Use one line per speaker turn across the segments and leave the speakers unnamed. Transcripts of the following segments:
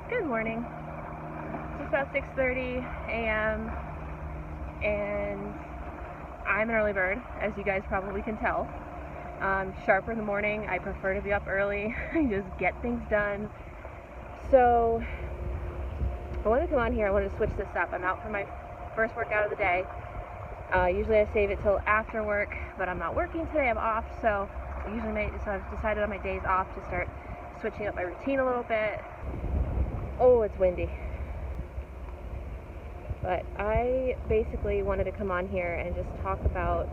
Good morning. It's about 6:30 a.m. and I'm an early bird, as you guys probably can tell. Sharper in the morning. I prefer to be up early. I just get things done. So I wanted to come on here. I wanted to switch this up. I'm out for my first workout of the day. Usually I save it till after work, but I'm not working today. I'm off, so I've decided on my days off to start switching up my routine a little bit. Oh, it's windy. But I basically wanted to come on here and just talk about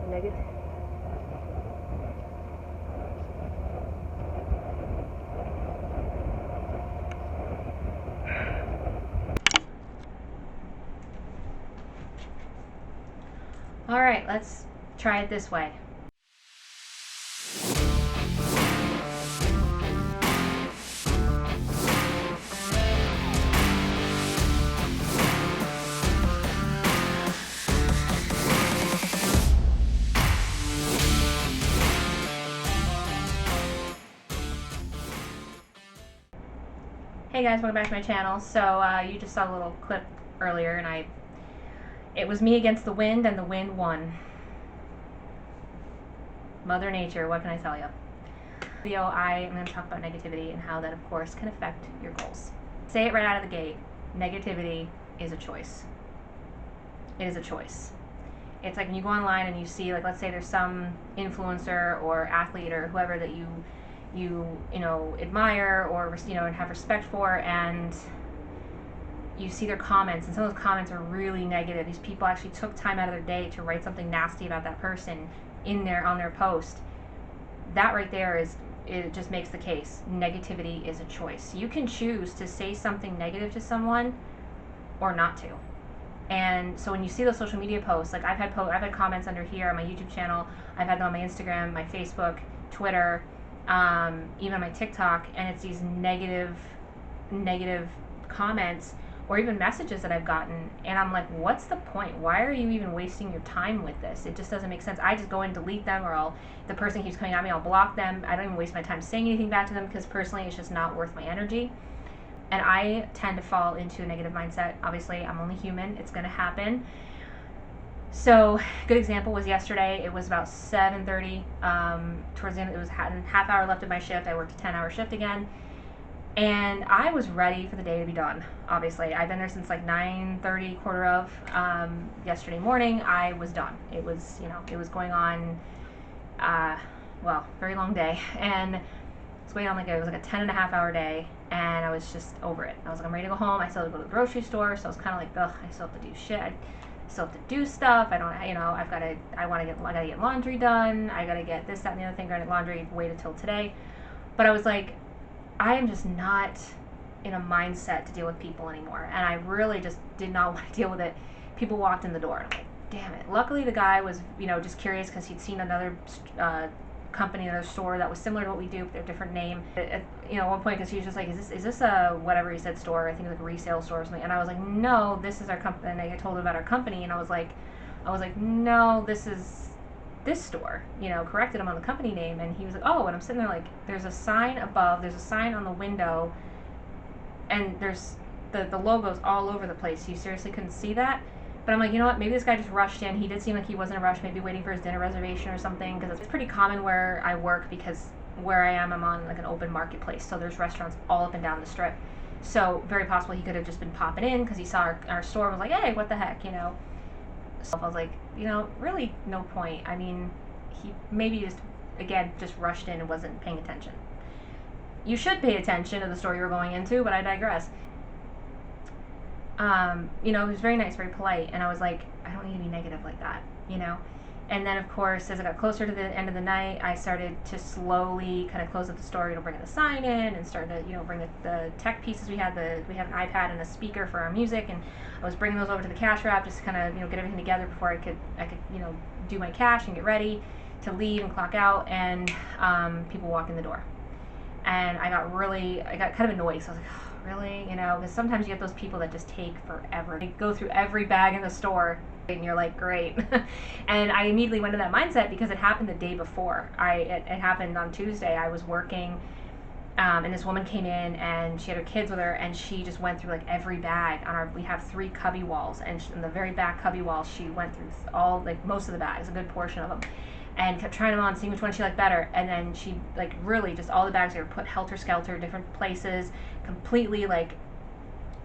negative.
All right, let's try it this way. Hey guys, welcome back to my channel. So you just saw a little clip earlier, and it was me against the wind, and the wind won. Mother Nature, what can I tell you? Video, I am going to talk about negativity and how that, of course, can affect your goals. Say it right out of the gate. Negativity is a choice. It is a choice. It's like when you go online and you see, like, let's say there's some influencer or athlete or whoever that you admire or and have respect for, and you see their comments, and some of those comments are really negative. These people actually took time out of their day to write something nasty about that person on their post. That right there it just makes the case. Negativity is a choice. You can choose to say something negative to someone or not to. And so when you see those social media posts, like I've had comments under here on my YouTube channel, I've had them on my Instagram, my Facebook, Twitter, even my TikTok, and it's these negative comments or even messages that I've gotten, and I'm like, what's the point? Why are you even wasting your time with this? It just doesn't make sense. I just go and delete them, or the person keeps coming at me, I'll block them. I don't even waste my time saying anything back to them, because personally it's just not worth my energy. And I tend to fall into a negative mindset. Obviously, I'm only human. It's going to happen. So, good example was yesterday. It was about 7:30. Towards the end, it was half hour left of my shift. I worked a 10-hour shift again. And I was ready for the day to be done. Obviously, I've been there since like 9:30, quarter of. Yesterday morning, I was done. It was, it was going on, very long day. And it was going on it was like a 10.5-hour day. And I was just over it. I was like, I'm ready to go home. I still have to go to the grocery store. So I was kind of like, ugh, I still have to do shit. I still have to do stuff. I gotta get laundry done. I gotta get this, that, and the other thing. Granted, laundry waited till today. But I was like, I am just not in a mindset to deal with people anymore. And I really just did not want to deal with it. People walked in the door, and I'm like, damn it. Luckily, the guy was, just curious, because he'd seen another company, another store that was similar to what we do, but they're a different name. At one point, because he was just like, is this a whatever he said store? I think it was like a resale store or something. And I was like, no, this is our company. And I told him about our company, and I was like, no, this is this store, corrected him on the company name. And he was like, oh. And I'm sitting there like, there's a sign above, there's a sign on the window, and there's the logos all over the place. You seriously couldn't see that? But I'm like, you know what, maybe this guy just rushed in. He did seem like he wasn't in a rush, maybe waiting for his dinner reservation or something, because it's pretty common where I work, because where I am, I'm on like an open marketplace, so there's restaurants all up and down the strip. So very possible he could have just been popping in because he saw our store and was like, hey, what the heck, So I was like, really no point. I mean, he maybe just rushed in and wasn't paying attention. You should pay attention to the store you were going into, but I digress. He was very nice, very polite, and I was like, I don't need to be negative like that, And then, of course, as I got closer to the end of the night, I started to slowly kind of close up the store, bring the sign in, and start to, bring the tech pieces. We have an iPad and a speaker for our music, and I was bringing those over to the cash wrap, just to kind of, get everything together before I could, do my cash and get ready to leave and clock out, and people walk in the door. And I got kind of annoyed, so I was like, oh, really? Because sometimes you get those people that just take forever. They go through every bag in the store And you're like, great. And I immediately went to that mindset because it happened the day before. It happened on Tuesday. I was working, and this woman came in and she had her kids with her, and she just went through like every bag on our, we have 3 cubby walls, and in the very back cubby wall, she went through all, like most of the bags, a good portion of them, and kept trying them on, seeing which one she liked better. And then she, like, really just all the bags, they were put helter-skelter, different places, completely like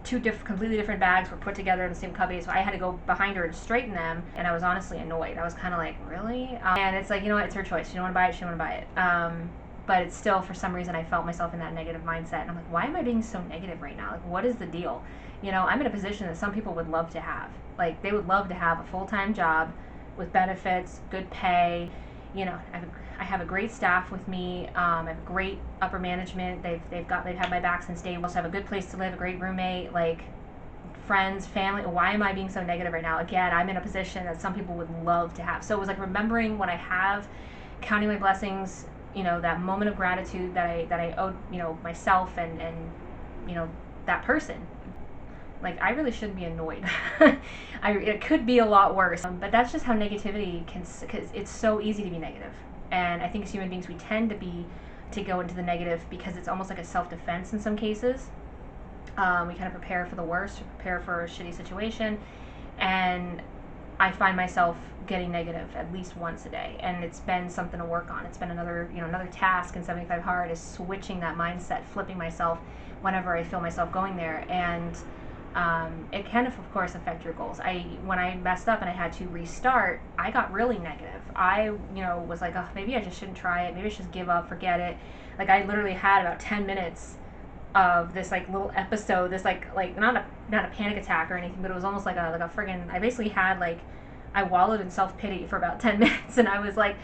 completely different bags were put together in the same cubby. So I had to go behind her and straighten them, and I was honestly annoyed. I was kind of like, really? And it's like, you know what, it's her choice. She don't want to buy it, she don't want to buy it. But it's still, for some reason, I felt myself in that negative mindset, and I'm like, why am I being so negative right now? Like, what is the deal? You know, I'm in a position that some people would love to have. Like, they would love to have a full-time job with benefits, good pay. You know, I have a great staff with me. I have great upper management. They've had my back since day one. Also have a good place to live, a great roommate, like friends, family. Why am I being so negative right now? Again, I'm in a position that some people would love to have. So it was like remembering what I have, counting my blessings. You know, that moment of gratitude that I owed, you know, myself and you know, that person. Like, I really shouldn't be annoyed. It could be a lot worse. But that's just how negativity can, because it's so easy to be negative. And I think as human beings, we tend to go into the negative because it's almost like a self-defense in some cases. We kind of prepare for the worst, prepare for a shitty situation. And I find myself getting negative at least once a day. And it's been something to work on. It's been another task in 75 Hard is switching that mindset, flipping myself whenever I feel myself going there. And it can, of course, affect your goals. When I messed up and I had to restart, I got really negative. I, was like, oh, maybe I just shouldn't try it. Maybe I should just give up, forget it. Like, I literally had about 10 minutes of this like little episode, this like not a panic attack or anything, but it was almost like a friggin', I basically had I wallowed in self-pity for about 10 minutes, and I was like,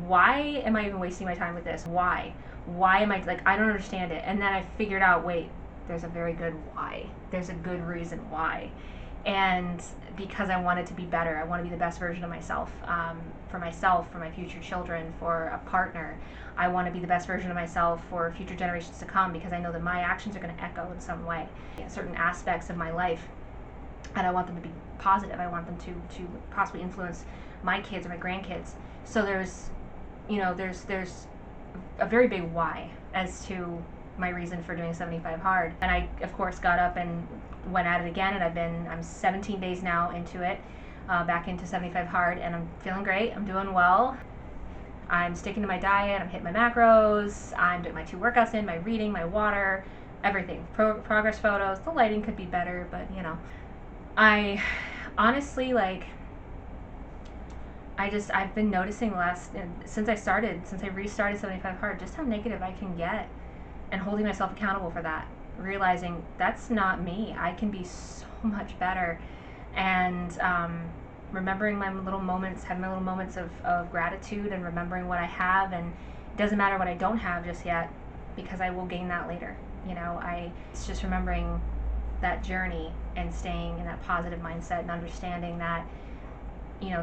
why am I even wasting my time with this? Why am I, I don't understand it. And then I figured out, wait, there's a very good why. There's a good reason why. And because I wanted to be better, I want to be the best version of myself, for my future children, for a partner. I want to be the best version of myself for future generations to come, because I know that my actions are going to echo in some way in certain aspects of my life, and I want them to be positive. I want them to possibly influence my kids or my grandkids. So there's a very big why as to my reason for doing 75 Hard. And I, of course, got up and went at it again, and I'm 17 days now into it, back into 75 Hard, and I'm feeling great. I'm doing well. I'm sticking to my diet. I'm hitting my macros. I'm doing my 2 workouts in, my reading, my water, everything. Progress photos. The lighting could be better, but I honestly, I've been noticing since I restarted 75 Hard, just how negative I can get, and holding myself accountable for that, realizing that's not me. I can be so much better, and remembering my little moments, having my little moments of gratitude, and remembering what I have, and it doesn't matter what I don't have just yet, because I will gain that later. It's just remembering that journey and staying in that positive mindset and understanding that,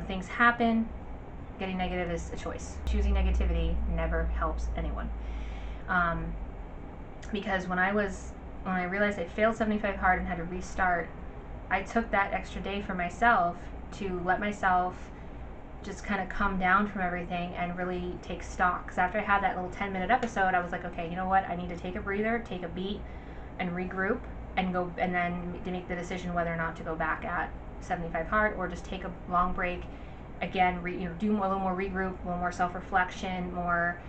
things happen. Getting negative is a choice. Choosing negativity never helps anyone. Because when I realized I failed 75 Hard and had to restart, I took that extra day for myself to let myself just kind of come down from everything and really take stock. Because after I had that little 10-minute episode, I was like, okay, you know what? I need to take a breather, take a beat, and regroup, and then to make the decision whether or not to go back at 75 Hard, or just take a long break. Again, do a little more regroup, a little more self-reflection, more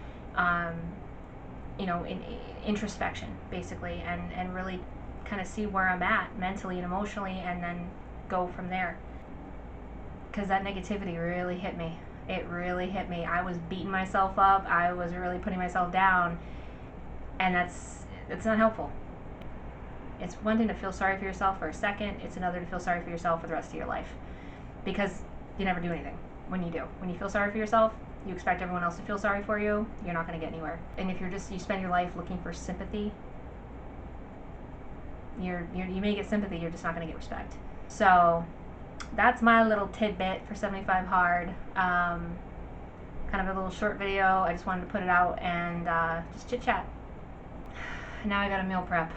introspection, basically, and really kind of see where I'm at mentally and emotionally, and then go from there. Because that negativity really hit me. It really hit me. I was beating myself up. I was really putting myself down, and that's not helpful. It's one thing to feel sorry for yourself for a second. It's another to feel sorry for yourself for the rest of your life, because you never do anything when you do. When you feel sorry for yourself, you expect everyone else to feel sorry for you. You're not going to get anywhere. And if you spend your life looking for sympathy, you may get sympathy. You're just not going to get respect. So that's my little tidbit for 75 Hard. Kind of a little short video. I just wanted to put it out and just chit chat. Now I got a meal prep.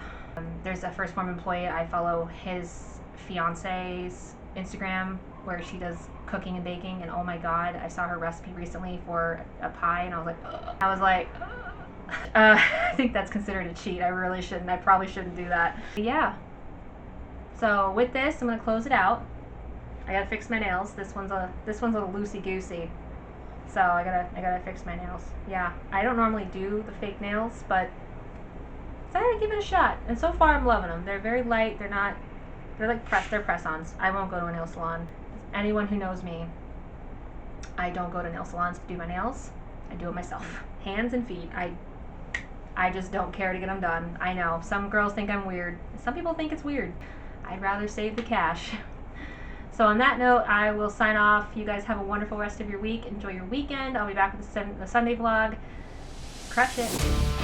There's a First Form employee. I follow his fiance's Instagram where she does cooking and baking, and oh my god, I saw her recipe recently for a pie, and I was like, ugh. I think that's considered a cheat. I probably shouldn't do that. But yeah. So with this, I'm gonna close it out. I gotta fix my nails. This one's a little loosey goosey. So I gotta fix my nails. Yeah, I don't normally do the fake nails, but I gotta give it a shot. And so far I'm loving them. They're very light. They're like press-ons. I won't go to a nail salon. Anyone who knows me, I don't go to nail salons to do my nails. I do it myself. Hands and feet. I just don't care to get them done. I know, some girls think I'm weird. Some people think it's weird. I'd rather save the cash. So on that note, I will sign off. You guys have a wonderful rest of your week. Enjoy your weekend. I'll be back with the Sunday vlog. Crush it.